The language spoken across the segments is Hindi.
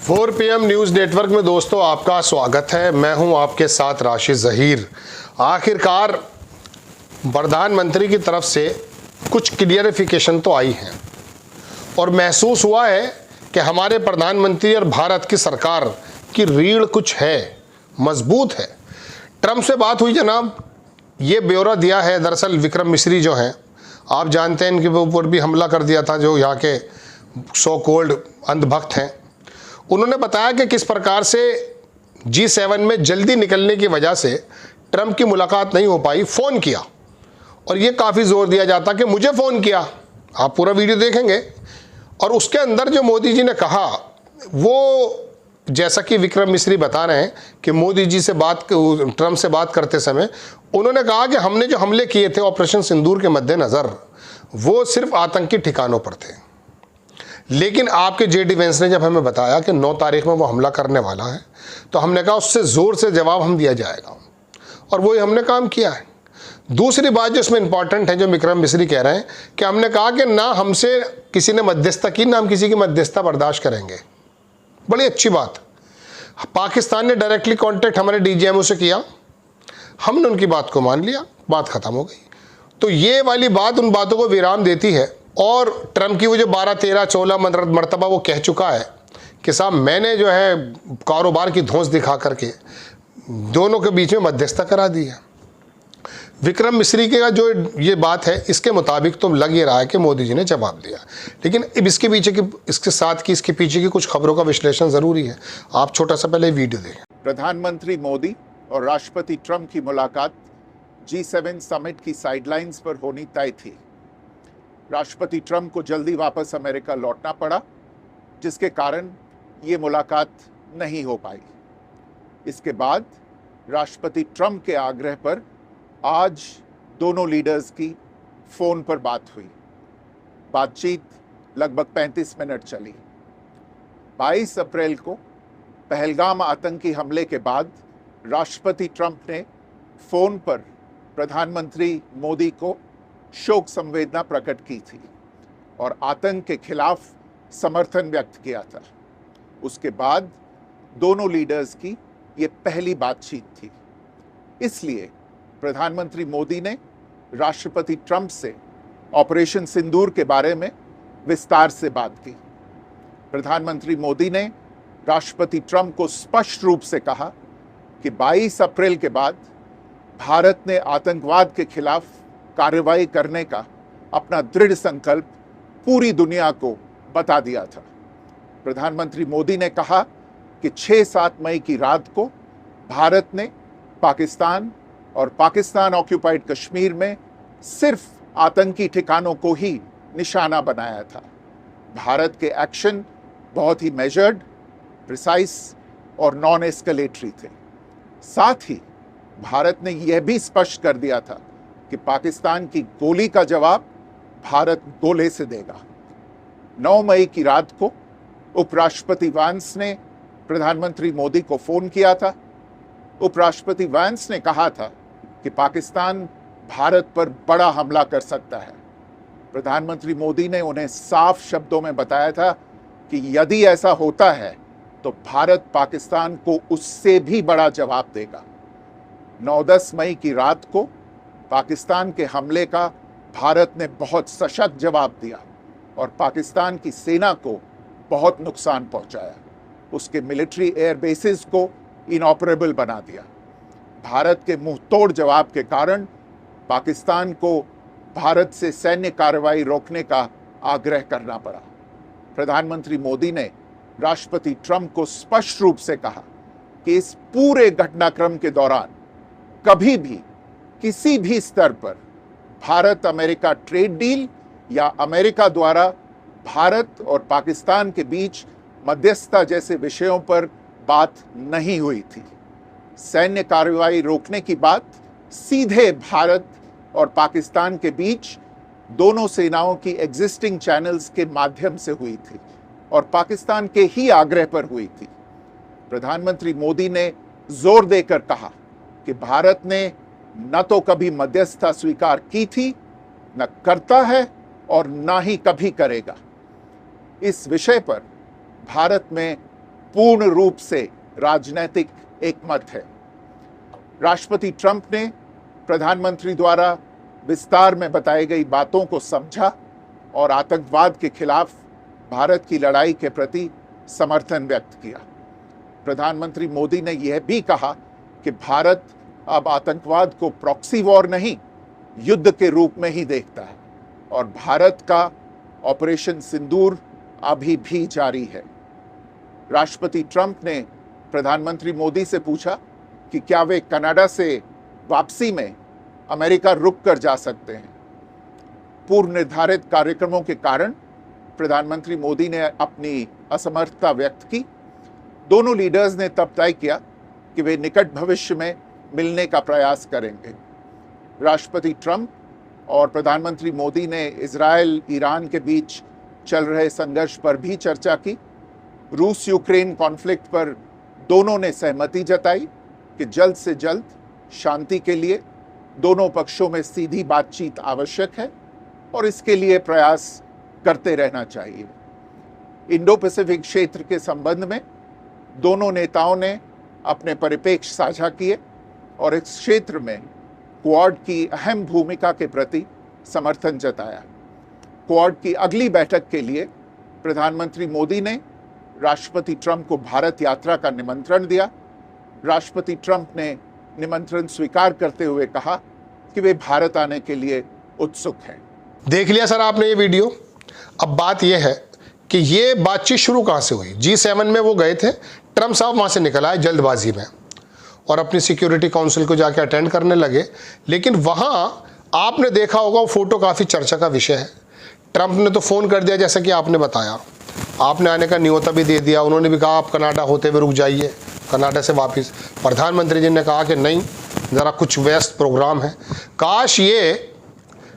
4 PM न्यूज़ नेटवर्क में दोस्तों आपका स्वागत है। मैं हूं आपके साथ राशिद ज़हीर। आखिरकार प्रधानमंत्री की तरफ से कुछ क्लियरिफिकेशन तो आई हैं और महसूस हुआ है कि हमारे प्रधानमंत्री और भारत की सरकार की रीढ़ कुछ है, मजबूत है। ट्रंप से बात हुई जनाब, ये ब्यौरा दिया है। दरअसल विक्रम मिस्री जो हैं, आप जानते हैं इनके ऊपर भी हमला कर दिया था, जो यहाँ के सो कॉल्ड अंधभक्त हैं। उन्होंने बताया कि किस प्रकार से G7 में जल्दी निकलने की वजह से ट्रंप की मुलाकात नहीं हो पाई। फ़ोन किया और ये काफ़ी ज़ोर दिया जाता कि मुझे फ़ोन किया। आप पूरा वीडियो देखेंगे और उसके अंदर जो मोदी जी ने कहा वो, जैसा कि विक्रम मिस्री बता रहे हैं कि मोदी जी से ट्रंप से बात करते समय उन्होंने कहा कि हमने जो हमले किए थे ऑपरेशन सिंदूर के मद्देनज़र, वो सिर्फ आतंकी ठिकानों पर थे। लेकिन आपके JD वेंस ने जब हमें बताया कि 9 तारीख में वो हमला करने वाला है, तो हमने कहा उससे ज़ोर से जवाब हम दिया जाएगा, और वही हमने काम किया है। दूसरी बात जो इसमें इंपॉर्टेंट है, जो विक्रम मिस्री कह रहे हैं कि हमने कहा कि ना हमसे किसी ने मध्यस्थता की, ना हम किसी की मध्यस्थता बर्दाश्त करेंगे। बड़ी अच्छी बात। पाकिस्तान ने डायरेक्टली कॉन्टेक्ट हमारे DGMO से किया, हमने उनकी बात को मान लिया, बात ख़त्म हो गई। तो ये वाली बात उन बातों को विराम देती है। और ट्रंप की वो जो 12, 13, 14 मरतबा वो कह चुका है कि साहब मैंने जो है कारोबार की धौंस दिखा करके दोनों के बीच में मध्यस्थता करा दी है। विक्रम मिस्री का जो ये बात है, इसके मुताबिक तो लग ये रहा है कि मोदी जी ने जवाब दिया। लेकिन अब इसके पीछे की कुछ खबरों का विश्लेषण ज़रूरी है। आप छोटा सा पहले वीडियो देखें। प्रधानमंत्री मोदी और राष्ट्रपति ट्रंप की मुलाकात G7 समिट की साइडलाइंस पर होनी तय थी। राष्ट्रपति ट्रंप को जल्दी वापस अमेरिका लौटना पड़ा, जिसके कारण ये मुलाकात नहीं हो पाई। इसके बाद राष्ट्रपति ट्रंप के आग्रह पर आज दोनों लीडर्स की फ़ोन पर बात हुई। बातचीत लगभग 35 मिनट चली। 22 अप्रैल को पहलगाम आतंकी हमले के बाद राष्ट्रपति ट्रंप ने फ़ोन पर प्रधानमंत्री मोदी को शोक संवेदना प्रकट की थी और आतंक के खिलाफ समर्थन व्यक्त किया था। उसके बाद दोनों लीडर्स की ये पहली बातचीत थी। इसलिए प्रधानमंत्री मोदी ने राष्ट्रपति ट्रंप से ऑपरेशन सिंदूर के बारे में विस्तार से बात की। प्रधानमंत्री मोदी ने राष्ट्रपति ट्रंप को स्पष्ट रूप से कहा कि 22 अप्रैल के बाद भारत ने आतंकवाद के खिलाफ कार्रवाई करने का अपना दृढ़ संकल्प पूरी दुनिया को बता दिया था। प्रधानमंत्री मोदी ने कहा कि 6-7 मई की रात को भारत ने पाकिस्तान और पाकिस्तान ऑक्यूपाइड कश्मीर में सिर्फ आतंकी ठिकानों को ही निशाना बनाया था। भारत के एक्शन बहुत ही मेजर्ड, प्रिसाइज और नॉन एस्केलेटरी थे। साथ ही भारत ने यह भी स्पष्ट कर दिया था कि पाकिस्तान की गोली का जवाब भारत गोले से देगा। 9 मई की रात को उपराष्ट्रपति वांस ने प्रधानमंत्री मोदी को फ़ोन किया था। उपराष्ट्रपति वांस ने कहा था कि पाकिस्तान भारत पर बड़ा हमला कर सकता है। प्रधानमंत्री मोदी ने उन्हें साफ शब्दों में बताया था कि यदि ऐसा होता है तो भारत पाकिस्तान को उससे भी बड़ा जवाब देगा। 9-10 मई की रात को पाकिस्तान के हमले का भारत ने बहुत सशक्त जवाब दिया और पाकिस्तान की सेना को बहुत नुकसान पहुंचाया। उसके मिलिट्री एयर बेसिस को इनऑपरेबल बना दिया। भारत के मुंहतोड़ जवाब के कारण पाकिस्तान को भारत से सैन्य कार्रवाई रोकने का आग्रह करना पड़ा। प्रधानमंत्री मोदी ने राष्ट्रपति ट्रंप को स्पष्ट रूप से कहा कि इस पूरे घटनाक्रम के दौरान कभी भी किसी भी स्तर पर भारत अमेरिका ट्रेड डील या अमेरिका द्वारा भारत और पाकिस्तान के बीच मध्यस्थता जैसे विषयों पर बात नहीं हुई थी। सैन्य कार्रवाई रोकने की बात सीधे भारत और पाकिस्तान के बीच दोनों सेनाओं की एग्जिस्टिंग चैनल्स के माध्यम से हुई थी और पाकिस्तान के ही आग्रह पर हुई थी। प्रधानमंत्री मोदी ने जोर देकर कहा कि भारत ने न तो कभी मध्यस्थता स्वीकार की थी, न करता है और न ही कभी करेगा। इस विषय पर भारत में पूर्ण रूप से राजनीतिक एकमत है। राष्ट्रपति ट्रंप ने प्रधानमंत्री द्वारा विस्तार में बताई गई बातों को समझा और आतंकवाद के खिलाफ भारत की लड़ाई के प्रति समर्थन व्यक्त किया। प्रधानमंत्री मोदी ने यह भी कहा कि भारत अब आतंकवाद को प्रॉक्सी वॉर नहीं, युद्ध के रूप में ही देखता है और भारत का ऑपरेशन सिंदूर अभी भी जारी है। राष्ट्रपति ट्रंप ने प्रधानमंत्री मोदी से पूछा कि क्या वे कनाडा से वापसी में अमेरिका रुक कर जा सकते हैं। पूर्व निर्धारित कार्यक्रमों के कारण प्रधानमंत्री मोदी ने अपनी असमर्थता व्यक्त की। दोनों लीडर्स ने तब तय किया कि वे निकट भविष्य में मिलने का प्रयास करेंगे। राष्ट्रपति ट्रंप और प्रधानमंत्री मोदी ने इजरायल ईरान के बीच चल रहे संघर्ष पर भी चर्चा की। रूस यूक्रेन कॉन्फ्लिक्ट पर दोनों ने सहमति जताई कि जल्द से जल्द शांति के लिए दोनों पक्षों में सीधी बातचीत आवश्यक है और इसके लिए प्रयास करते रहना चाहिए। इंडो पैसिफिक क्षेत्र के संबंध में दोनों नेताओं ने अपने परिप्रेक्ष्य साझा किए और इस क्षेत्र में क्वाड की अहम भूमिका के प्रति समर्थन जताया। क्वाड की अगली बैठक के लिए प्रधानमंत्री मोदी ने राष्ट्रपति ट्रंप को भारत यात्रा का निमंत्रण दिया। राष्ट्रपति ट्रंप ने निमंत्रण स्वीकार करते हुए कहा कि वे भारत आने के लिए उत्सुक हैं। देख लिया सर आपने ये वीडियो। अब बात यह है कि ये बातचीत शुरू कहाँ से हुई। G7 में वो गए थे, ट्रंप साहब वहाँ से निकल आए जल्दबाजी में और अपनी सिक्योरिटी काउंसिल को जाके अटेंड करने लगे। लेकिन वहाँ आपने देखा होगा वो फोटो काफ़ी चर्चा का विषय है। ट्रंप ने तो फ़ोन कर दिया जैसा कि आपने बताया, आपने आने का न्योता भी दे दिया। उन्होंने भी कहा आप कनाडा होते हुए रुक जाइए, कनाडा से वापस। प्रधानमंत्री जी ने कहा कि नहीं, ज़रा कुछ व्यस्त प्रोग्राम है। काश ये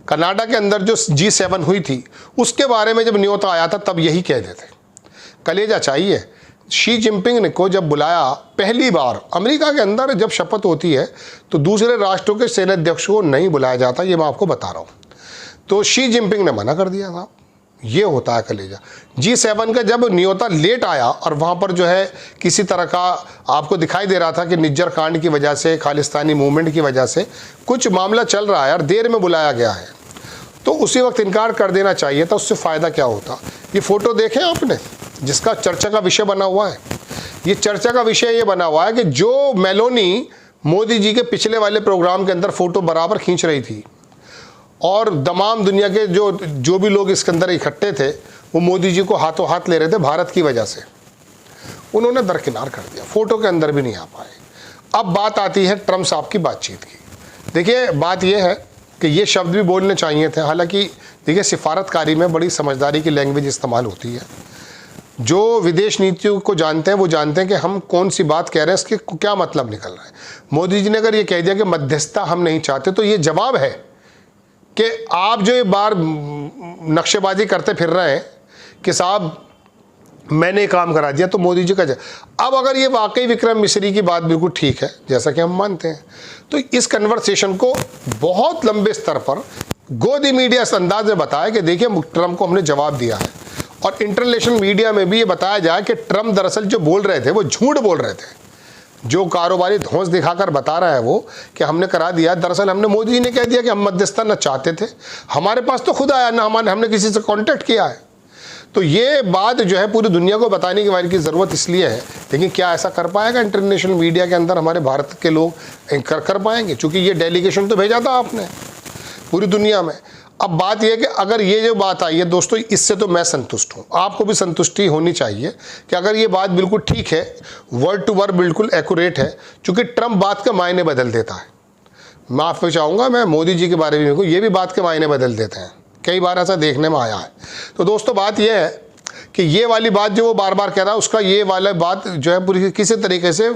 कनाडा के अंदर जो G7 हुई थी उसके बारे में जब न्योता आया था तब यही कह देते। कलेजा चाहिए। शी जिनपिंग ने को जब बुलाया पहली बार, अमेरिका के अंदर जब शपथ होती है तो दूसरे राष्ट्रों के सेनाध्यक्ष को नहीं बुलाया जाता, ये मैं आपको बता रहा हूँ। तो शी जिनपिंग ने मना कर दिया था। ये होता है कलेजा। G7 का जब न्योता लेट आया और वहाँ पर जो है किसी तरह का आपको दिखाई दे रहा था कि निज्जर कांड की वजह से, खालिस्तानी मूवमेंट की वजह से कुछ मामला चल रहा है और देर में बुलाया गया है, तो उसी वक्त इनकार कर देना चाहिए था। उससे फ़ायदा क्या होता। ये फ़ोटो देखें आपने, जिसका चर्चा का विषय बना हुआ है। ये चर्चा का विषय ये बना हुआ है कि जो मेलोनी मोदी जी के पिछले वाले प्रोग्राम के अंदर फ़ोटो बराबर खींच रही थी और तमाम दुनिया के जो भी लोग इसके अंदर इकट्ठे थे वो मोदी जी को हाथों हाथ ले रहे थे भारत की वजह से, उन्होंने दरकिनार कर दिया, फ़ोटो के अंदर भी नहीं आ पाए। अब बात आती है ट्रंप साहब की बातचीत की। देखिए बात यह है कि ये शब्द भी बोलने चाहिए थे। हालांकि देखिए सिफारतकारी में बड़ी समझदारी की लैंग्वेज इस्तेमाल होती है। जो विदेश नीतियों को जानते हैं वो जानते हैं कि हम कौन सी बात कह रहे हैं, इसके क्या मतलब निकल रहा है। मोदी जी ने अगर ये कह दिया कि मध्यस्थता हम नहीं चाहते, तो ये जवाब है कि आप जो ये बार नक्शेबाजी करते फिर रहे हैं कि साहब मैंने काम करा दिया, तो मोदी जी का अब अगर ये वाकई विक्रम मिश्री की बात बिल्कुल ठीक है जैसा कि हम मानते हैं, तो इस कन्वर्सेशन को बहुत लंबे स्तर पर गोदी मीडिया इस अंदाज में बताया कि देखिए ट्रंप को हमने जवाब दिया है, और इंटरनेशनल मीडिया में भी ये बताया जाए कि ट्रंप दरअसल जो बोल रहे थे वो झूठ बोल रहे थे। जो कारोबारी धौंस दिखाकर बता रहा है वो कि हमने करा दिया, दरअसल हमने, मोदी जी ने कह दिया कि हम मध्यस्थता न चाहते थे, हमारे पास तो खुद आया ना, हमने किसी से कांटेक्ट किया है। तो ये बात जो है पूरी दुनिया को बताने की वाली की ज़रूरत इसलिए है। लेकिन क्या ऐसा कर पाएगा इंटरनेशनल मीडिया के अंदर हमारे भारत के लोग कर पाएंगे? क्योंकि ये डेलीगेशन तो भेजा था आपने पूरी दुनिया में। अब बात यह है कि अगर ये जो बात आई है दोस्तों, इससे तो मैं संतुष्ट हूँ, आपको भी संतुष्टि होनी चाहिए कि अगर ये बात बिल्कुल ठीक है, वर्ड टू वर्ड बिल्कुल एक्यूरेट है, क्योंकि ट्रंप बात के मायने बदल देता है। माफ़ी चाहूँगा मैं मोदी जी के बारे में, ये भी बात के मायने बदल देते हैं, कई बार ऐसा देखने में आया है। तो दोस्तों बात यह है कि ये वाली बात जो वो बार बार कह रहा है, उसका ये वाला बात जो है पूरी किसी तरीके से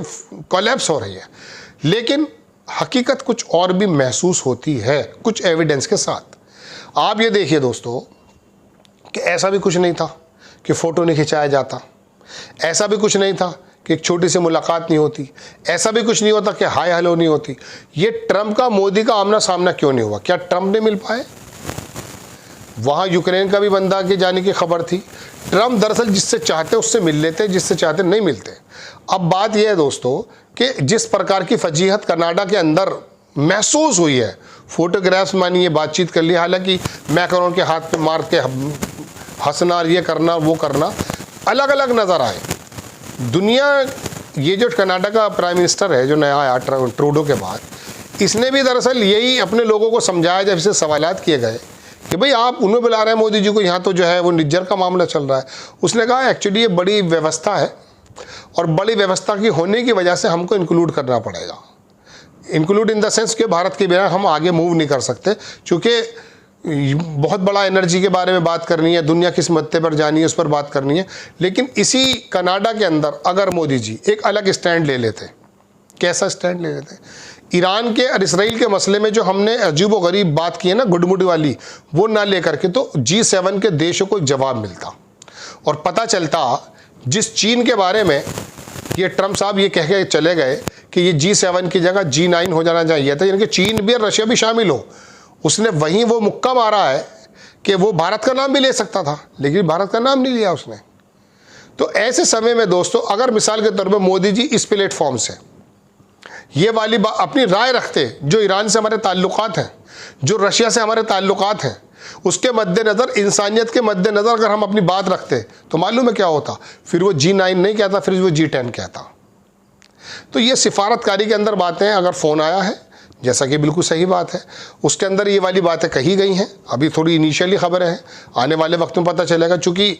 कोलैप्स हो रही है। लेकिन हकीकत कुछ और भी महसूस होती है कुछ एविडेंस के साथ। आप ये देखिए दोस्तों कि ऐसा भी कुछ नहीं था कि फ़ोटो नहीं खिंचाया जाता, ऐसा भी कुछ नहीं था कि एक छोटी सी मुलाकात नहीं होती, ऐसा भी कुछ नहीं होता कि हाय हेलो नहीं होती। ये ट्रंप का मोदी का आमना सामना क्यों नहीं हुआ? क्या ट्रंप ने मिल पाए? वहाँ यूक्रेन का भी बंदा के जाने की खबर थी। ट्रम्प दरअसल जिससे चाहते उससे मिल लेते, जिससे चाहते नहीं मिलते। अब बात यह है दोस्तों कि जिस प्रकार की फजीहत कनाडा के अंदर महसूस हुई है, फोटोग्राफ्स मानिए, बातचीत कर ली, हालांकि मैक्रोन के हाथ पे मार के हंसना, ये करना वो करना, अलग अलग नज़र आए। दुनिया, ये जो कनाडा का प्राइम मिनिस्टर है जो नया आया ट्रूडो के बाद, इसने भी दरअसल यही अपने लोगों को समझाया जब इससे सवालात किए गए कि भाई आप उन्हें बुला रहे हैं मोदी जी को, यहाँ तो जो है वो निज्जर का मामला चल रहा है। उसने कहा एक्चुअली ये बड़ी व्यवस्था है और बड़ी व्यवस्था की होने की वजह से हमको इंक्लूड करना पड़ेगा। इंक्लूड इन द सेंस कि भारत के बिना हम आगे मूव नहीं कर सकते, चूँकि बहुत बड़ा एनर्जी के बारे में बात करनी है, दुनिया किस मत्ते पर जानी है उस पर बात करनी है। लेकिन इसी कनाडा के अंदर अगर मोदी जी एक अलग स्टैंड ले लेते, कैसा स्टैंड ले लेते, ईरान के और इसराइल के मसले में जो हमने अजीब व गरीब बात की है ना, गुडमुडी वाली, वो ना लेकर के, तो G7 के देशों को एक जवाब मिलता और पता चलता जिस चीन के बारे में ये ट्रम्प साहब ये कह के चले गए कि ये G7 की जगह G9 हो जाना चाहिए था, यानी कि चीन भी और रशिया भी शामिल हो। उसने वहीं वो मुक्का मारा है कि वो भारत का नाम भी ले सकता था, लेकिन भारत का नाम नहीं लिया उसने। तो ऐसे समय में दोस्तों, अगर मिसाल के तौर पर मोदी जी इस प्लेटफॉर्म से ये वाली बात अपनी राय रखते, जो ईरान से हमारे ताल्लुकात हैं, जो रशिया से हमारे ताल्लुकात हैं, उसके मद्देनज़र, इंसानियत के मद्देनज़र अगर हम अपनी बात रखते, तो मालूम है क्या होता, फिर वो G9 नहीं कहता, फिर वो G10 कहता। तो ये सिफारतकारी के अंदर बातें, अगर फ़ोन आया है, जैसा कि बिल्कुल सही बात है, उसके अंदर ये वाली बातें कही गई हैं। अभी थोड़ी इनिशियली खबरें हैं, आने वाले वक्त में पता चलेगा, चूँकि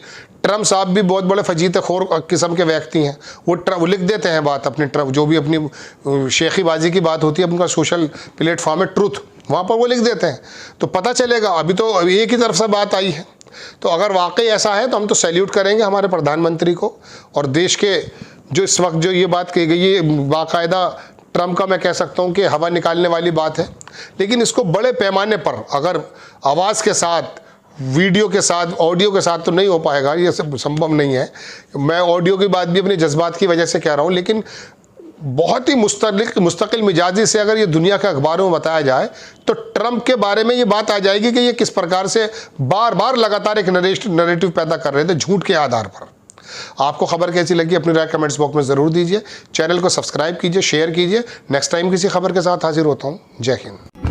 ट्रम्प साहब भी बहुत बड़े फजीत खोर किस्म के व्यक्ति हैं। वो लिख देते हैं बात अपनी, जो भी अपनी शेखीबाजी की बात होती है, उनका सोशल प्लेटफॉर्म है ट्रुथ, वहाँ पर वो लिख देते हैं, तो पता चलेगा। अभी तो एक ही तरफ से बात आई है, तो अगर वाकई ऐसा है तो हम तो सैल्यूट करेंगे हमारे प्रधानमंत्री को। और देश के जो इस वक्त जो ये बात कही गई, ये बाकायदा ट्रम्प का मैं कह सकता हूँ कि हवा निकालने वाली बात है। लेकिन इसको बड़े पैमाने पर अगर आवाज़ के साथ, वीडियो के साथ, ऑडियो के साथ तो नहीं हो पाएगा, ये सब संभव नहीं है। मैं ऑडियो की बात भी अपने जज्बात की वजह से कह रहा हूँ, लेकिन बहुत ही मुस्तकिल मिजाजी से अगर ये दुनिया के अखबारों में बताया जाए, तो ट्रम्प के बारे में ये बात आ जाएगी कि ये किस प्रकार से बार बार लगातार एक नरेटिव पैदा कर रहे थे झूठ के आधार पर। आपको खबर कैसी लगी अपनी राय कमेंट्स बॉक्स में ज़रूर दीजिए। चैनल को सब्सक्राइब कीजिए, शेयर कीजिए। नेक्स्ट टाइम किसी खबर के साथ हाजिर होता हूँ। जय हिंद।